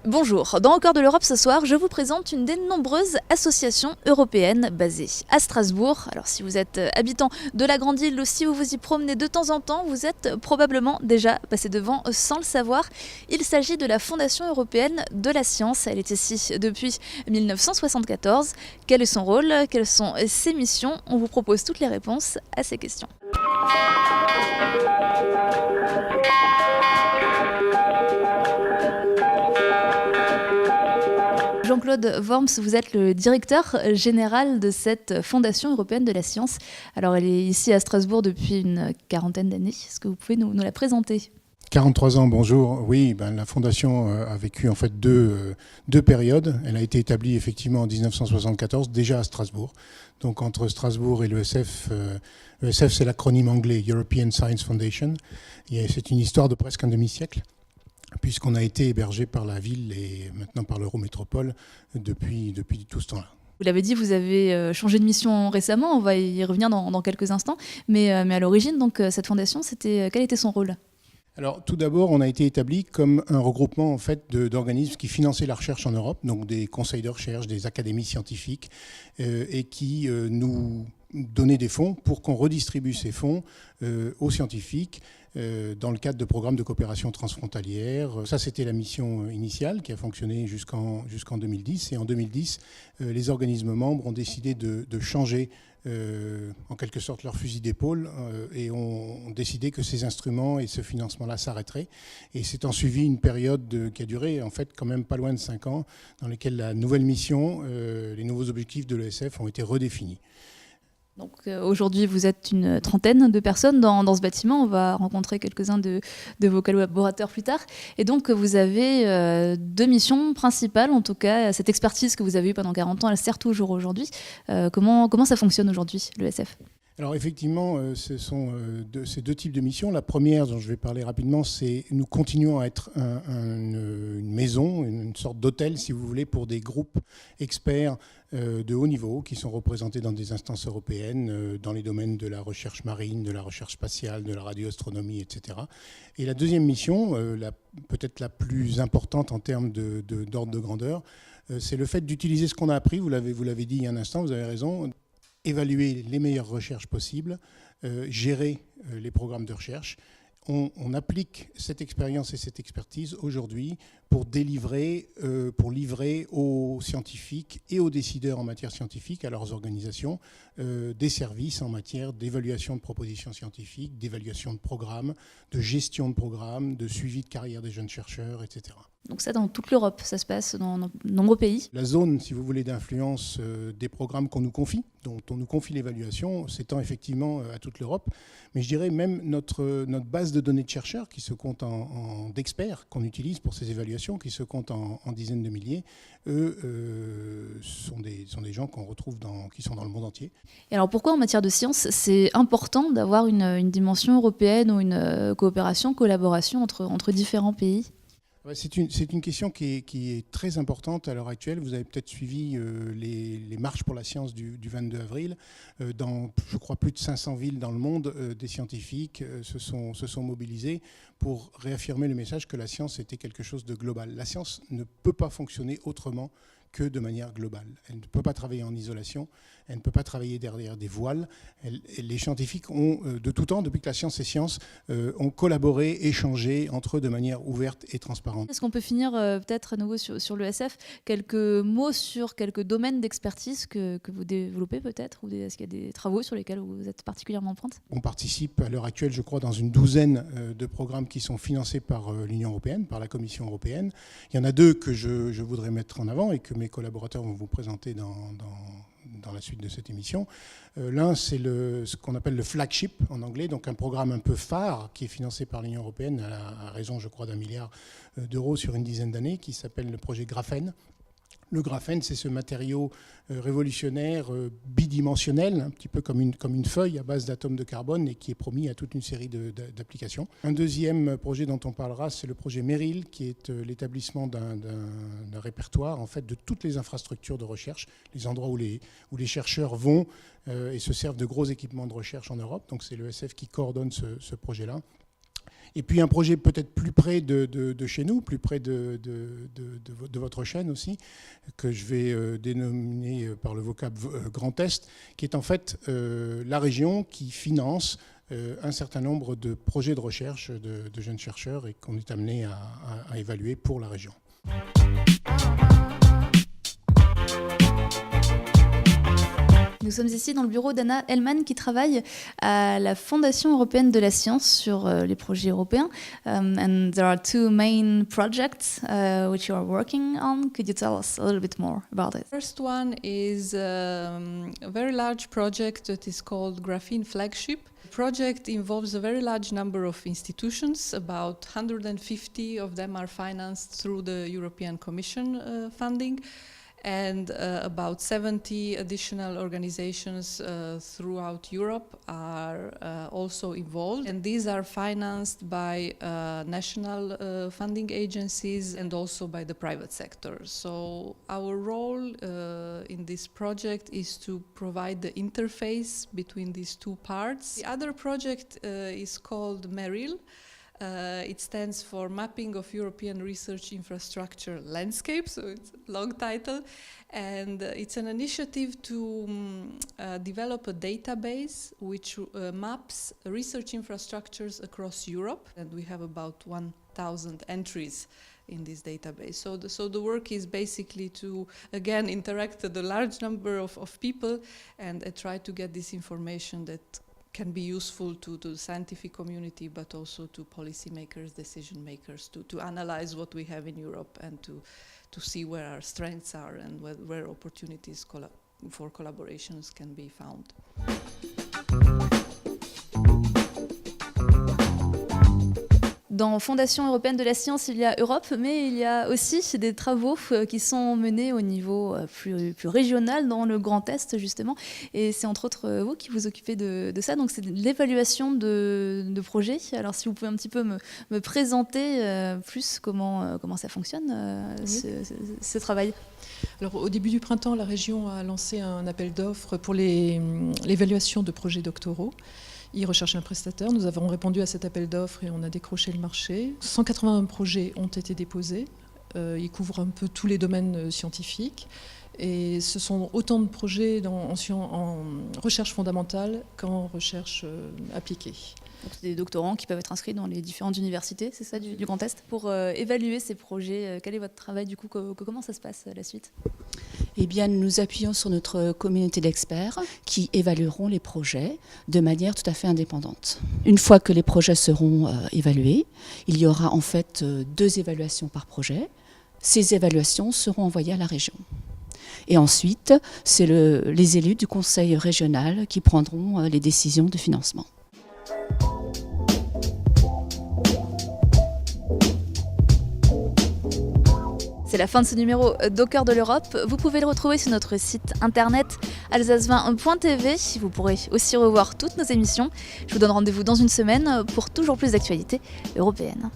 Bonjour, dans Au cœur de l'Europe ce soir, je vous présente une des nombreuses associations européennes basées à Strasbourg. Alors si vous êtes habitant de la Grande Île ou si vous vous y promenez de temps en temps, vous êtes probablement déjà passé devant sans le savoir. Il s'agit de la Fondation européenne de la science. Elle est ici depuis 1974. Quel est son rôle? Quelles sont ses missions? On vous propose toutes les réponses à ces questions. Jean-Claude Worms, vous êtes le directeur général de cette Fondation européenne de la science. Alors elle est ici à Strasbourg depuis une quarantaine d'années. Est-ce que vous pouvez nous la présenter ? 43 ans, bonjour. Oui, la Fondation a vécu en fait deux périodes. Elle a été établie effectivement en 1974, déjà à Strasbourg. Donc entre Strasbourg et l'ESF, l'ESF c'est l'acronyme anglais European Science Foundation. Et c'est une histoire de presque un demi-siècle, puisqu'on a été hébergé par la ville et maintenant par l'Eurométropole depuis tout ce temps-là. Vous l'avez dit, vous avez changé de mission récemment, on va y revenir dans quelques instants. Mais à l'origine, donc, cette fondation, quel était son rôle ? Alors, tout d'abord, on a été établi comme un regroupement en fait d'organismes qui finançaient la recherche en Europe, donc des conseils de recherche, des académies scientifiques, et qui nous donnaient des fonds pour qu'on redistribue ces fonds aux scientifiques dans le cadre de programmes de coopération transfrontalière. Ça, c'était la mission initiale qui a fonctionné jusqu'en 2010. Et en 2010, les organismes membres ont décidé de changer en quelque sorte leur fusil d'épaule et ont décidé que ces instruments et ce financement-là s'arrêteraient. Et c'est en suivi une période qui a duré en fait quand même pas loin de 5 ans, dans lesquelles la nouvelle mission, les nouveaux objectifs de l'ESF ont été redéfinis. Donc aujourd'hui, vous êtes une trentaine de personnes dans ce bâtiment. On va rencontrer quelques-uns de vos collaborateurs plus tard. Et donc, vous avez deux missions principales. En tout cas, cette expertise que vous avez eue pendant 40 ans, elle sert toujours aujourd'hui. Comment ça fonctionne aujourd'hui, l'ESF ? Alors effectivement, ce sont ces deux types de missions. La première, dont je vais parler rapidement, c'est nous continuons à être une maison, une sorte d'hôtel, si vous voulez, pour des groupes experts de haut niveau qui sont représentés dans des instances européennes, dans les domaines de la recherche marine, de la recherche spatiale, de la radioastronomie, etc. Et la deuxième mission, peut-être la plus importante en termes d'ordre de grandeur, c'est le fait d'utiliser ce qu'on a appris. Vous l'avez dit il y a un instant, vous avez raison. Évaluer les meilleures recherches possibles, gérer les programmes de recherche. On applique cette expérience et cette expertise aujourd'hui pour livrer aux scientifiques et aux décideurs en matière scientifique, à leurs organisations, des services en matière d'évaluation de propositions scientifiques, d'évaluation de programmes, de gestion de programmes, de suivi de carrière des jeunes chercheurs, etc. Donc ça, dans toute l'Europe, ça se passe dans de nombreux pays. La zone, si vous voulez, d'influence des programmes qu'on nous confie, dont on nous confie l'évaluation, s'étend effectivement à toute l'Europe. Mais je dirais même notre base de données de chercheurs, qui se compte d'experts qu'on utilise pour ces évaluations, qui se compte en dizaines de milliers, eux sont des gens qu'on retrouve qui sont dans le monde entier. Et alors pourquoi en matière de science, c'est important d'avoir une dimension européenne ou une collaboration entre différents pays ? C'est une question qui est très importante à l'heure actuelle. Vous avez peut-être suivi les marches pour la science du 22 avril. Dans, je crois, plus de 500 villes dans le monde, des scientifiques se sont mobilisés pour réaffirmer le message que la science était quelque chose de global. La science ne peut pas fonctionner autrement que de manière globale. Elle ne peut pas travailler en isolation, elle ne peut pas travailler derrière des voiles. Les scientifiques ont, de tout temps, depuis que la science est science, ont collaboré, échangé entre eux de manière ouverte et transparente. Est-ce qu'on peut finir peut-être à nouveau sur l'ESF, quelques mots sur quelques domaines d'expertise que vous développez peut-être, ou est-ce qu'il y a des travaux sur lesquels vous êtes particulièrement empreinte ? On participe à l'heure actuelle, je crois, dans une douzaine de programmes qui sont financés par l'Union européenne, par la Commission européenne. Il y en a deux que je voudrais mettre en avant et que mes collaborateurs vont vous présenter dans la suite de cette émission. L'un, c'est ce qu'on appelle le flagship en anglais, donc un programme un peu phare qui est financé par l'Union européenne à raison, je crois, d'1 milliard d'euros sur une dizaine d'années, qui s'appelle le projet Graphène. Le graphène, c'est ce matériau révolutionnaire, bidimensionnel, un petit peu comme une feuille à base d'atomes de carbone et qui est promis à toute une série d'applications. Un deuxième projet dont on parlera, c'est le projet Merrill, qui est l'établissement d'un répertoire en fait, de toutes les infrastructures de recherche, les endroits où les chercheurs vont et se servent de gros équipements de recherche en Europe. Donc c'est l'ESF qui coordonne ce projet-là. Et puis un projet peut-être plus près de chez nous, plus près de votre chaîne aussi, que je vais dénominer par le vocable Grand Est, qui est en fait la région qui finance un certain nombre de projets de recherche de jeunes chercheurs et qu'on est amené à évaluer pour la région. Nous sommes ici dans le bureau d'Anna Hellman qui travaille à la Fondation européenne de la science sur les projets européens. And there are two main projects which you are working on. Could you tell us a little bit more about it? First one is a very large project that is called Graphene Flagship. The project involves a very large number of institutions. About 150 of them are financed through the European Commission funding. And about 70 additional organizations throughout Europe are also involved. And these are financed by national funding agencies and also by the private sector. So our role in this project is to provide the interface between these two parts. The other project is called MERIL. It stands for Mapping of European Research Infrastructure Landscape, so it's a long title, and it's an initiative to develop a database which maps research infrastructures across Europe, and we have about 1,000 entries in this database. So the work is basically to, again, interact with a large number of people and try to get this information that can be useful to the scientific community, but also to policymakers, decision makers, to analyze what we have in Europe and to see where our strengths are and where opportunities for collaborations can be found. Dans Fondation européenne de la science, il y a Europe, mais il y a aussi des travaux qui sont menés au niveau plus régional, dans le Grand Est, justement. Et c'est entre autres vous qui vous occupez de ça. Donc c'est l'évaluation de projets. Alors si vous pouvez un petit peu me présenter plus comment ça fonctionne, ce travail. Alors, au début du printemps, la région a lancé un appel d'offres pour l'évaluation de projets doctoraux. Ils recherchaient un prestataire. Nous avons répondu à cet appel d'offres et on a décroché le marché. 181 projets ont été déposés. Ils couvrent un peu tous les domaines scientifiques. Et ce sont autant de projets en recherche fondamentale qu'en recherche appliquée. Donc, c'est des doctorants qui peuvent être inscrits dans les différentes universités, c'est ça, du Grand Est. Pour évaluer ces projets, quel est votre travail du coup, comment ça se passe la suite ? Eh bien, nous nous appuyons sur notre communauté d'experts qui évalueront les projets de manière tout à fait indépendante. Une fois que les projets seront évalués, il y aura en fait 2 évaluations par projet. Ces évaluations seront envoyées à la région. Et ensuite, c'est les élus du conseil régional qui prendront les décisions de financement. C'est la fin de ce numéro d'Au cœur de l'Europe. Vous pouvez le retrouver sur notre site internet alsace20.tv. Vous pourrez aussi revoir toutes nos émissions. Je vous donne rendez-vous dans une semaine pour toujours plus d'actualités européennes.